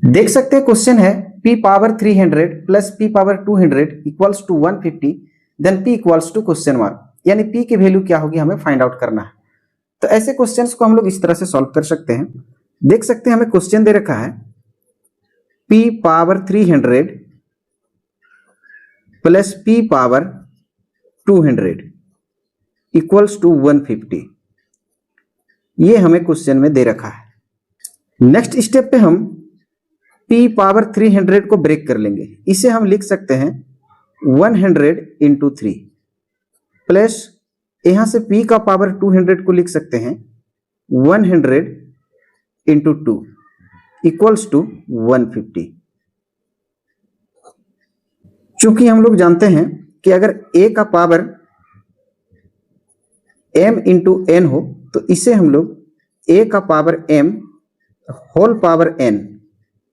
देख सकते हैं क्वेश्चन है p power 300 plus p power 200 equals to 150 then p equals to question mark, यानी p की वैल्यू क्या होगी हमें फाइंड आउट करना है। तो ऐसे क्वेश्चंस को हम लोग इस तरह से सॉल्व कर सकते हैं। देख सकते हैं हमें क्वेश्चन दे रखा है p power 300 plus p power 200 equals to 150, ये हमें क्वेश्चन में दे रखा है। नेक्स्ट स्टेप पे हम p पावर 300 को ब्रेक कर लेंगे। इसे हम लिख सकते हैं 100 इंटू 3 प्लस यहां से p का पावर 200 को लिख सकते हैं 100 इंटू 2 इक्वल्स टू 150। चूंकि हम लोग जानते हैं कि अगर a का पावर m इंटू n हो तो इसे हम लोग a का power m whole power n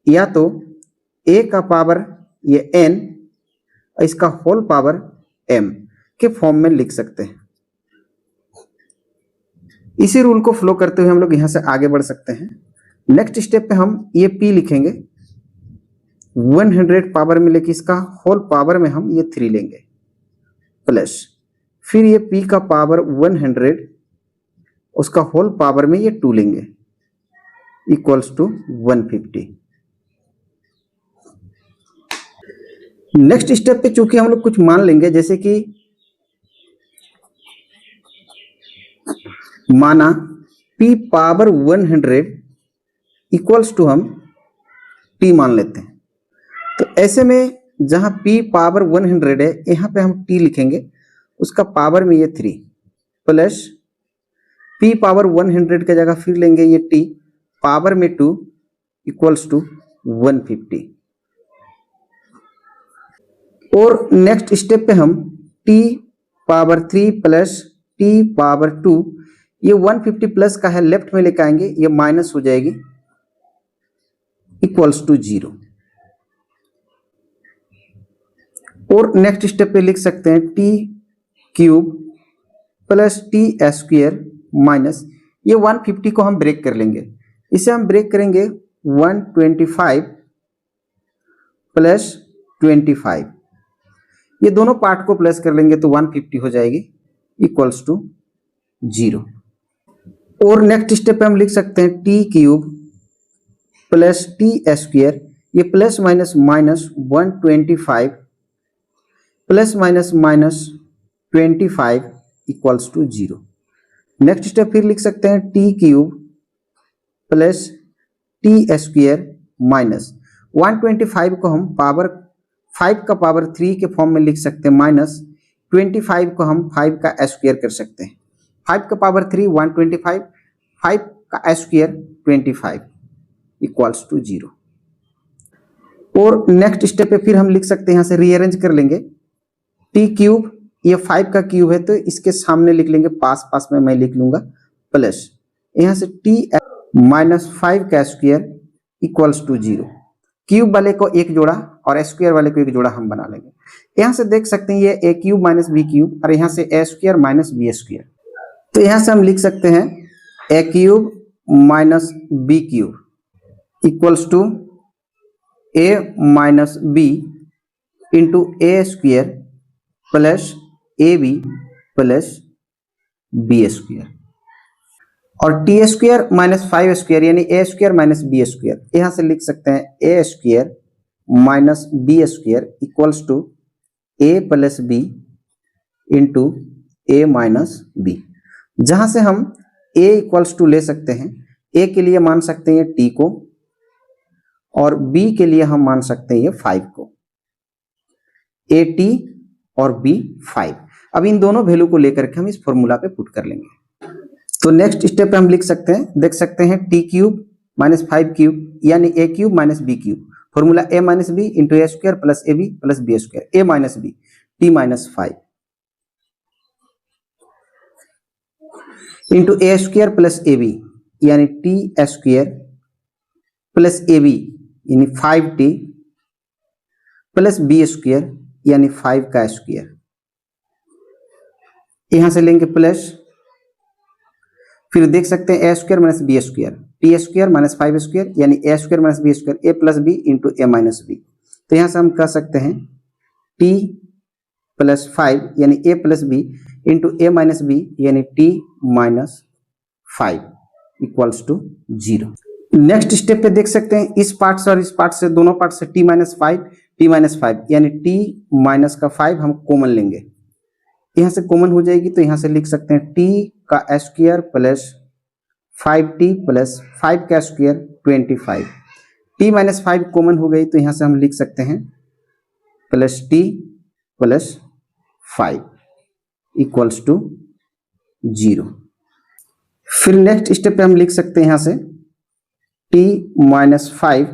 या तो a का पावर ये n इसका होल पावर m के फॉर्म में लिख सकते हैं। इसी रूल को फ्लो करते हुए हम लोग यहां से आगे बढ़ सकते हैं। नेक्स्ट स्टेप पे हम ये p लिखेंगे 100 पावर में, लेके इसका होल पावर में हम ये 3 लेंगे प्लस फिर ये p का पावर 100 उसका होल पावर में ये 2 लेंगे इक्वल्स टू 150। नेक्स्ट स्टेप पे चूंकि हम लोग कुछ मान लेंगे, जैसे कि माना p पावर 100 इक्वल्स टू हम t मान लेते हैं। तो ऐसे में जहां p पावर 100 है यहां पे हम t लिखेंगे, उसका पावर में ये 3 प्लस p पावर 100 की जगह फिर लेंगे ये t पावर में 2 इक्वल्स टू 150। और नेक्स्ट स्टेप पे हम t power 3 plus t power 2, ये 150 प्लस का है लेफ्ट में लेकर आएंगे, ये माइनस हो जाएगी इक्वल्स टू 0। और नेक्स्ट स्टेप पे लिख सकते हैं t cube plus t square minus ये 150 को हम ब्रेक कर लेंगे। इसे हम ब्रेक करेंगे 125 प्लस 25, ये दोनों पार्ट को प्लस कर लेंगे तो 150 हो जाएगी इक्वल्स टू 0। और नेक्स्ट स्टेप पे हम लिख सकते हैं t cube plus t square, ये plus minus minus 125 plus minus minus 25 equals to 0। Next step फिर लिख सकते हैं t cube plus t square minus 125 को हम पावर 5 का पावर 3 के फॉर्म में लिख सकते हैं, माइनस 25 को हम 5 का स्क्वायर कर सकते हैं। 5 का पावर 3 125, 5 का स्क्वायर 25 इक्वल्स टू 0। और नेक्स्ट स्टेप पे फिर हम लिख सकते हैं, यहाँ से रीअरेंज कर लेंगे t क्यूब, ये 5 का क्यूब है तो इसके सामने लिख लेंगे, पास पास में मैं लिख लूंगा प्लस यहाँ से t माइनस 5 का स्क्वायर इक्वल्स टू 0। क्यूब वाले को एक जोड़ा और स्क्वायर वाले को एक जोड़ा हम बना लेंगे। यहाँ से देख सकते हैं ये a cube minus B cube और यहाँ से a square minus B square, तो यहाँ से हम लिख सकते हैं a cube minus B cube equals to a minus B into a square plus A B plus B square, और टी स्क्वायर माइनस 5 स्क्वायर यानी A square minus B square, यहाँ से लिख सकते हैं A square minus B square equals to A plus B into A minus B. जहां से हम a इक्वल्स टू ले सकते हैं, a के लिए मान सकते हैं t को और b के लिए हम मान सकते हैं ये 5 को, a t और b 5। अब इन दोनों वैल्यू को लेकर के हम इस फॉर्मूला पे पुट कर लेंगे। तो नेक्स्ट स्टेप पे हम लिख सकते हैं, देख सकते हैं t क्यूब माइनस 5 क्यूब यानी a cube minus b cube, formula a minus B into a square plus A B plus B square, a minus b t minus 5 into a square plus A b यानी t square plus ए b यानी 5t plus B square यानी 5 का square, यहां से लेंगे plus फिर देख सकते हैं A square minus B square, T square minus 5 square यानी A square minus B square, A plus B into A minus B. तो यहाँ से हम कह सकते हैं टी प्लस 5 यानी a plus B into A minus b यानी t minus 5 equals to 0। Next step पे देख सकते हैं इस पार्ट से और इस पार्ट से, दोनों पार्ट से टी माइनस 5 यानी टी माइनस का 5 हम कॉमन लेंगे, यहाँ से कॉमन हो जाएगी तो यहाँ से लिख सकते हैं टी का स्क्वायर प्लस 5t प्लस 5 का स्क्वायर 25। टी माइनस 5 कॉमन हो गई तो यहाँ से हम लिख सकते हैं plus t plus 5 equals to 0। फिर नेक्स्ट स्टेप पे हम लिख सकते हैं यहाँ से टी माइनस 5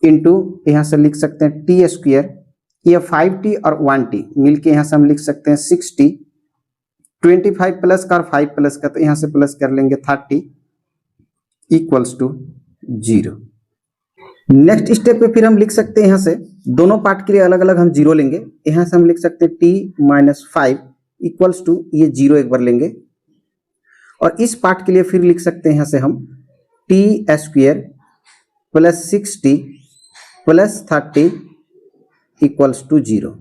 इंटू यहाँ से लिख सकते हैं टी स्क्वायर, ये 5t और 1t मिलके यहाँ से हम लिख सकते हैं 6t, 25 प्लस का और 5 प्लस का तो यहाँ से प्लस कर लेंगे 30 इक्वल्स टू 0। नेक्स्ट स्टेप पे फिर हम लिख सकते हैं यहाँ से दोनों पार्ट के लिए अलग अलग हम 0 लेंगे, यहाँ से हम लिख सकते हैं टी माइनस 5 इक्वल्स टू ये 0 एक बार लेंगे, और इस पार्ट के लिए फिर लिख सकते हैं यहाँ से हम t square plus 6t plus 30 equals to 0।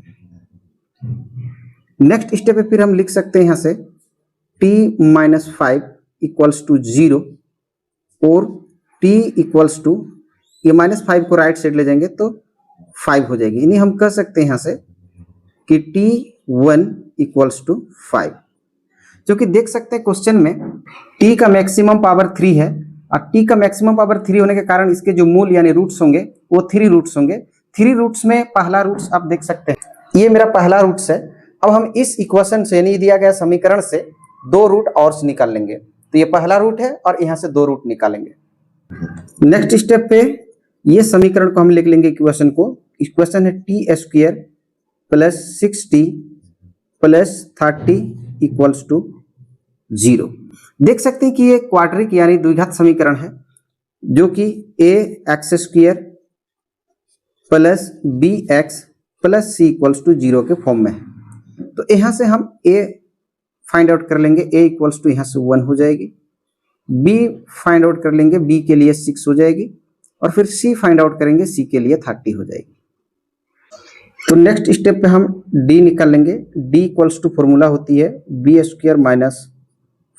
Next step पे फिर हम लिख सकते हैं यहाँ से t माइनस 5 इक्वल्स टू 0 और t इक्वल्स टू ये माइनस 5 को राइट साइड ले जाएंगे तो 5 हो जाएगी, यानी हम कह सकते हैं यहाँ से कि t1 इक्वल्स टू 5। क्योंकि देख सकते हैं क्वेश्चन में t का मैक्सिमम पावर 3 है और t का मैक्सिमम पावर 3 होने के कारण इसके जो मूल यानी रूट्स होंगे वो 3 रूट्स होंगे। 3 रूट्स में पहला रूट्स आप देख सकते हैं, ये मेरा पहला रूट्स है। अब हम इस इक्वेशन से यानी दिया गया समीकरण से 2 रूट और निकाल लेंगे, तो ये पहला रूट है और यहाँ से 2 रूट निकालेंगे। नेक्स्ट स्टेप पे ये समीकरण को हम लिख लेंगे इक्वेशन को, इक्वेशन है t square plus 6t plus 30 equals to 0। देख सकते हैं कि ये क्वाड्रिक यानी द्विघात समीकरण है जो कि A X square plus B X plus C equals to 0 के फॉर्म में है। तो यहाँ से हम ए फाइंड आउट कर लेंगे, ए इक्वल्स टू यहाँ से 1 हो जाएगी, बी फाइंड आउट कर लेंगे, बी के लिए 6 हो जाएगी, और फिर सी फाइंड आउट करेंगे, सी के लिए 30 हो जाएगी। तो नेक्स्ट स्टेप पे हम डी निकाल लेंगे, डी इक्वल्स टू फॉर्मूला होती है बी स्क्वायर माइनस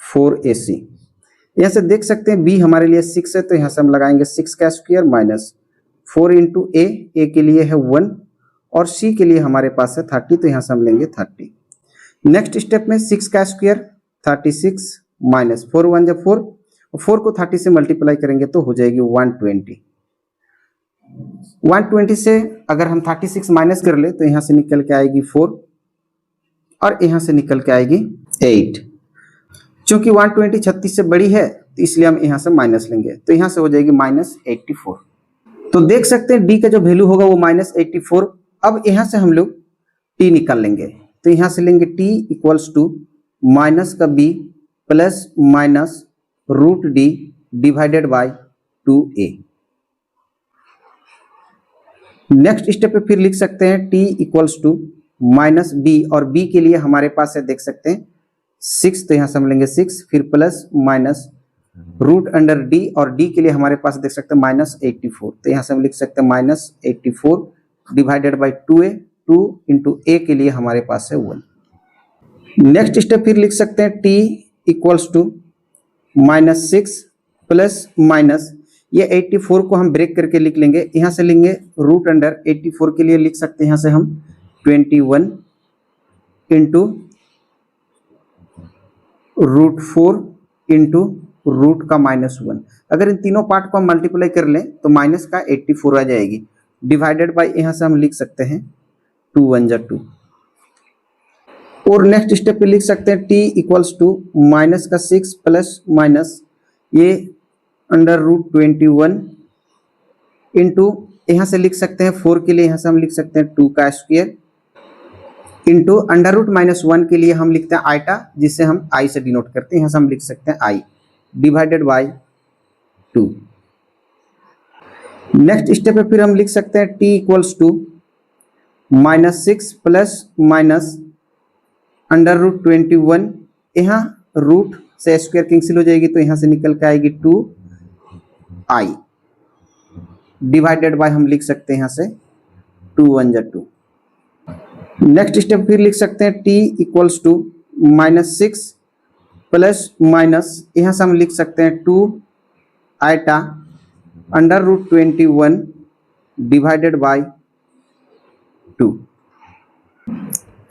4ac। यहाँ से देख सकते हैं बी हमारे लिए 6 है तो यहाँ से हम लगाएंगे 6 का स्क्वायर माइनस 4 इंटू ए के लिए है 1 और सी के लिए हमारे पास है 30 तो यहाँ से हम लेंगे 30। नेक्स्ट स्टेप में 6 का स्क्वायर 36 माइनस 4 1 जब 4 4 को 30 से मल्टीप्लाई करेंगे तो हो जाएगी 120। 120 से अगर हम 36 माइनस कर ले तो यहाँ से निकल के आएगी 4 और यहाँ से निकल के आएगी 8। क्योंकि 120 36 से बड़ी है तो इसलिए हम यहाँ से माइनस लेंगे, तो यहाँ से हो जाएगी -84। तो देख सकते हैं डी का जो वैल्यू होगा वो -84। अब यहाँ से हम लोग टी निकाल लेंगे, तो यहाँ से लेंगे टी इक्वल्स टू माइनस का b plus minus root d divided by 2a। Next step पे फिर लिख सकते हैं t equals to minus b, और बी के लिए हमारे पास है देख सकते हैं 6 तो यहाँ से हम लेंगे 6, फिर plus minus root under d, और डी के लिए हमारे पास देख सकते हैं -84 तो यहाँ से हम लिख सकते हैं -84 डिवाइडेड बाय 2a, 2 इंटू ए के लिए हमारे पास है 1। नेक्स्ट स्टेप फिर लिख सकते हैं t equals to -6 plus minus ये 84 को हम ब्रेक करके लिख लेंगे, यहाँ से लेंगे रूट अंडर 84 के लिए लिख सकते हैं यहाँ से हम 21 इंटू √4 इंटू रूट का -1। अगर इन तीनों पार्ट को हम मल्टीप्लाई कर लें तो माइनस का 84 आ जाएगी, डिवाइडेड बाय यहाँ से हम लिख सकते हैं 2 1 जा 2। और नेक्स्ट स्टेप पे लिख सकते हैं टी इक्वल्स टू माइनस का 6 प्लस माइनस ये अंडर √21 इंटू यहाँ से लिख सकते हैं 4 के लिए यहाँ से हम लिख सकते हैं 2 का स्क्वायर इंटू अंडर √-1 के लिए हम लिखते हैं आइटा, जिसे हम आई से डिनोट करते हैं, यहाँ से हम लिख सकते हैं i divided by 2। Next step पे फिर हम लिख सकते हैं t equals to -6 plus minus under √21, यहाँ रूट से स्क्वायर कैंसिल हो जाएगी तो यहाँ से निकल के आएगी 2 आई डिवाइडेड बाय हम लिख सकते हैं यहाँ से 2 1 जा 2। नेक्स्ट स्टेप फिर लिख सकते हैं t equals to -6 plus minus यहाँ से हम लिख सकते हैं 2 आइटा √21 डिवाइडेड बाय 2।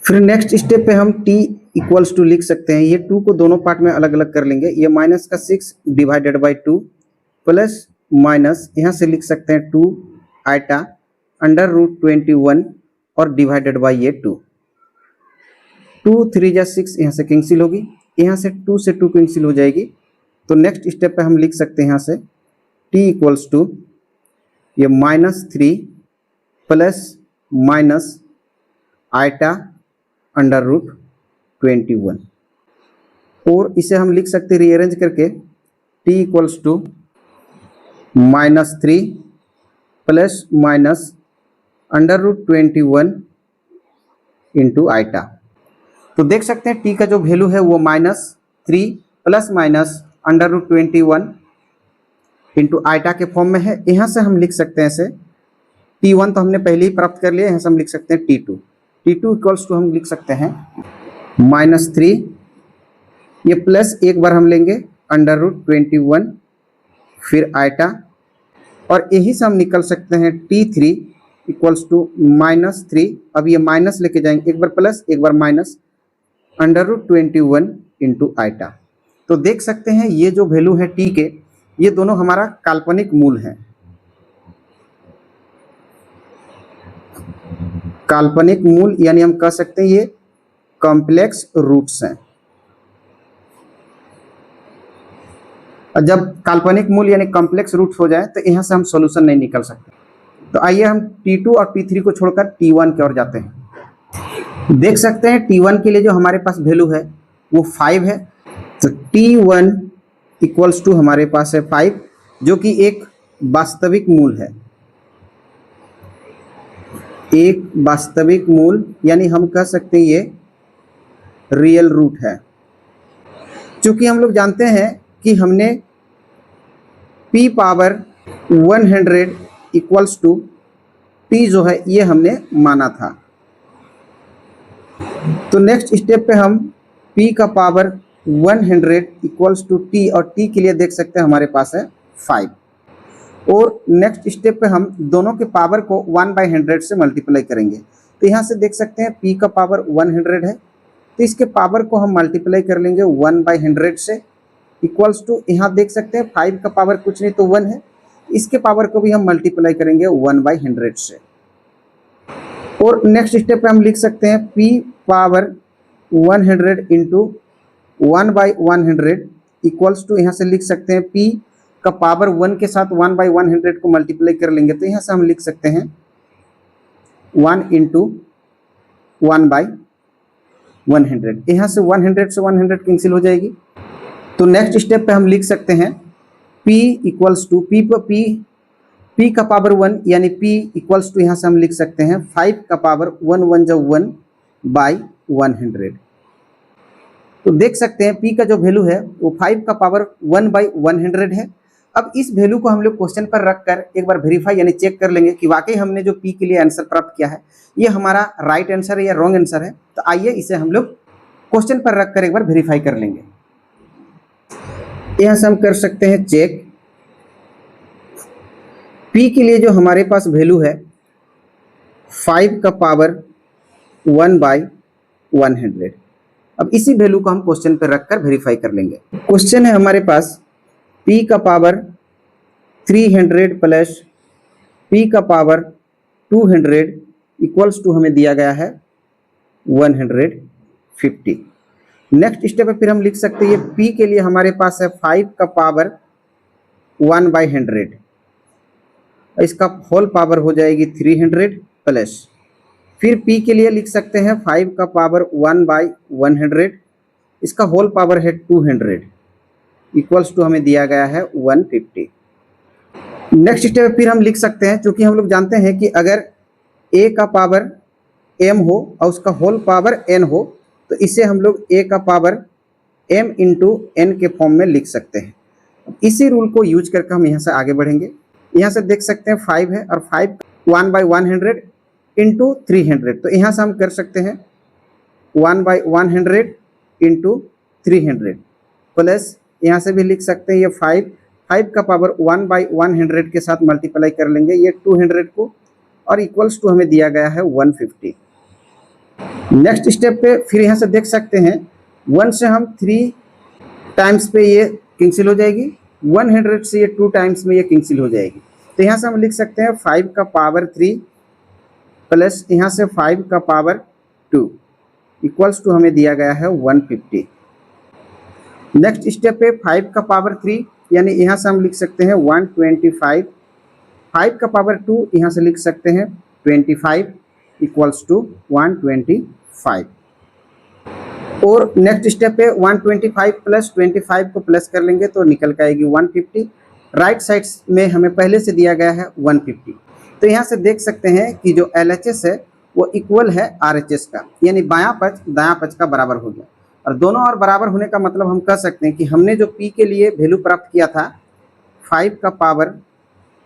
फिर नेक्स्ट स्टेप पे हम t इक्वल्स टू लिख सकते हैं, ये 2 को दोनों पार्ट में अलग अलग कर लेंगे, ये माइनस का 6 डिवाइडेड बाय 2 प्लस माइनस यहाँ से लिख सकते हैं 2 आइटा √21 और डिवाइडेड बाय ये 2। 2 3 जा 6 यहाँ से कैंसिल होगी, यहाँ से 2 से 2 कैंसिल हो जाएगी। तो नेक्स्ट स्टेप पे हम लिख सकते हैं यहाँ से t इक्वल्स टू ये -3 प्लस माइनस आइटा √21 और इसे हम लिख सकते हैं रीअरेंज करके t equals to -3 plus minus √21 into iota. तो देख सकते हैं t का जो वैल्यू है वो -3 प्लस माइनस √21 इंटू आइटा के फॉर्म में है। यहाँ से हम लिख सकते हैं इसे t1 तो हमने पहले ही प्राप्त कर लिया, यहाँ से हम लिख सकते हैं t2 इक्वल्स टू हम लिख सकते हैं -3 ये प्लस एक बार हम लेंगे √21 फिर आइटा और यही से हम निकल सकते हैं t3 इक्वल्स टू -3। अब ये माइनस लेके जाएंगे, एक बार प्लस एक बार माइनस √21 इंटू आइटा। तो देख सकते हैं ये जो वैल्यू है t के, ये दोनों हमारा काल्पनिक मूल है। काल्पनिक मूल यानी हम कह सकते हैं ये कॉम्प्लेक्स रूट्स हैं। और जब काल्पनिक मूल यानी कॉम्प्लेक्स रूट्स हो जाए तो यहाँ से हम सॉल्यूशन नहीं निकल सकते। तो आइए हम t2 और t3 को छोड़कर t1 की ओर जाते हैं। देख सकते हैं t1 के लिए जो हमारे पास वैल्यू है वो 5 है। तो t1 इक्वल्स टू हमारे पास है 5 जो कि एक वास्तविक मूल है, एक वास्तविक मूल यानी हम कह सकते हैं ये रियल रूट है। चूंकि हम लोग जानते हैं कि हमने p power 100 equals to t जो है ये हमने माना था। तो नेक्स्ट स्टेप पे हम p का पावर 100 इक्वल्स टू t और t के लिए देख सकते हैं हमारे पास है 5 और नेक्स्ट स्टेप पे हम दोनों के पावर को 1/100 से मल्टीप्लाई करेंगे। तो यहाँ से देख सकते हैं p का पावर 100 है तो इसके पावर को हम मल्टीप्लाई कर लेंगे 1/100 से इक्वल्स टू यहाँ देख सकते हैं 5 का पावर कुछ नहीं तो 1 है, इसके पावर को भी हम मल्टीप्लाई करेंगे 1/100 से। और नेक्स्ट स्टेप पे हम लिख सकते हैं p power 100 into 1/100 equals to यहाँ से लिख सकते हैं p का पावर 1 के साथ 1/100 को मल्टीप्लाई कर लेंगे। तो यहाँ से हम लिख सकते हैं 1 इंटू 1/100, यहाँ से 100 से 100 कैंसिल हो जाएगी। तो नेक्स्ट स्टेप पे हम लिख सकते हैं p इक्वल्स टू p का पावर 1 यानी p इक्वल्स टू यहाँ से हम लिख सकते हैं 5 का पावर 1 1 जो 1/100। तो देख सकते हैं p का जो वैल्यू है वो 5 का पावर 1/100 है। अब इस वैल्यू को हम लोग क्वेश्चन पर रखकर एक बार वेरीफाई यानी चेक कर लेंगे कि वाकई हमने जो p के लिए आंसर प्राप्त किया है ये हमारा राइट आंसर है या रॉन्ग आंसर है। तो आइए इसे हम लोग क्वेश्चन पर रखकर एक बार वेरीफाई कर लेंगे। यहाँ से हम कर सकते हैं चेक p के लिए जो हमारे पास वैल्यू है 5 का पावर 1/100। अब इसी वैल्यू को हम क्वेश्चन पर रखकर वेरीफाई कर लेंगे। क्वेश्चन है हमारे पास p का पावर 300 प्लस p का पावर 200 इक्वल्स टू हमें दिया गया है 150। नेक्स्ट स्टेप पे फिर हम लिख सकते हैं ये p के लिए हमारे पास है 5 का पावर 1/100, इसका होल पावर हो जाएगी 300 प्लस फिर p के लिए लिख सकते हैं 5 का पावर 1/100, इसका होल पावर है 200 इक्वल्स टू हमें दिया गया है 150। नेक्स्ट स्टेप फिर हम लिख सकते हैं, चूंकि हम लोग जानते हैं कि अगर a का पावर m हो और उसका होल पावर n हो तो इसे हम लोग a का पावर m इंटू n के फॉर्म में लिख सकते हैं। इसी रूल को यूज करके हम यहाँ से आगे बढ़ेंगे। यहाँ से देख सकते हैं 5 है और 5 1/100 इंटू 300, तो यहाँ से हम कर सकते हैं 1/100 इंटू 300 प्लस यहाँ से भी लिख सकते हैं ये 5 का पावर 1/100 के साथ मल्टीप्लाई कर लेंगे ये 200 को, और इक्वल्स टू हमें दिया गया है 150। नेक्स्ट स्टेप पे फिर यहाँ से देख सकते हैं 1 से हम 3 टाइम्स पे ये कैंसिल हो जाएगी, 100 से ये 2 टाइम्स में ये कैंसिल हो जाएगी। तो यहाँ से हम लिख सकते हैं 5 का पावर 3 प्लस यहाँ से 5 का पावर 2 इक्वल्स टू हमें दिया गया है 150। नेक्स्ट स्टेप पे 5 का पावर 3 यानी यहाँ से हम लिख सकते हैं 125, 5 का पावर 2 यहाँ से लिख सकते हैं 25 इक्वल्स टू 125। और नेक्स्ट स्टेप पे 125 प्लस 25 को प्लस कर लेंगे तो निकल के आएगी 150। राइट साइड में हमें पहले से दिया गया है 150, तो यहाँ से देख सकते हैं कि जो LHS है वो इक्वल है RHS का, यानी बायां पक्ष दायां पक्ष का बराबर हो गया। और दोनों और बराबर होने का मतलब हम कह सकते हैं कि हमने जो P के लिए वैल्यू प्राप्त किया था 5 का पावर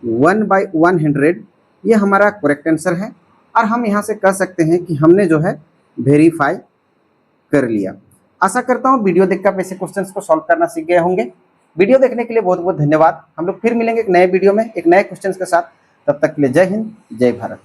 1/100, ये हमारा करेक्ट आंसर है। और हम यहाँ से कह सकते हैं कि हमने जो है वेरीफाई कर लिया। आशा करता हूँ वीडियो देखकर आप ऐसे क्वेश्चंस को सॉल्व करना सीख गए होंगे। वीडियो देखने के लिए बहुत बहुत धन्यवाद। हम लोग फिर मिलेंगे एक नए वीडियो में एक नए क्वेश्चंस के साथ। तब तक के लिए जय हिंद, जय भारत।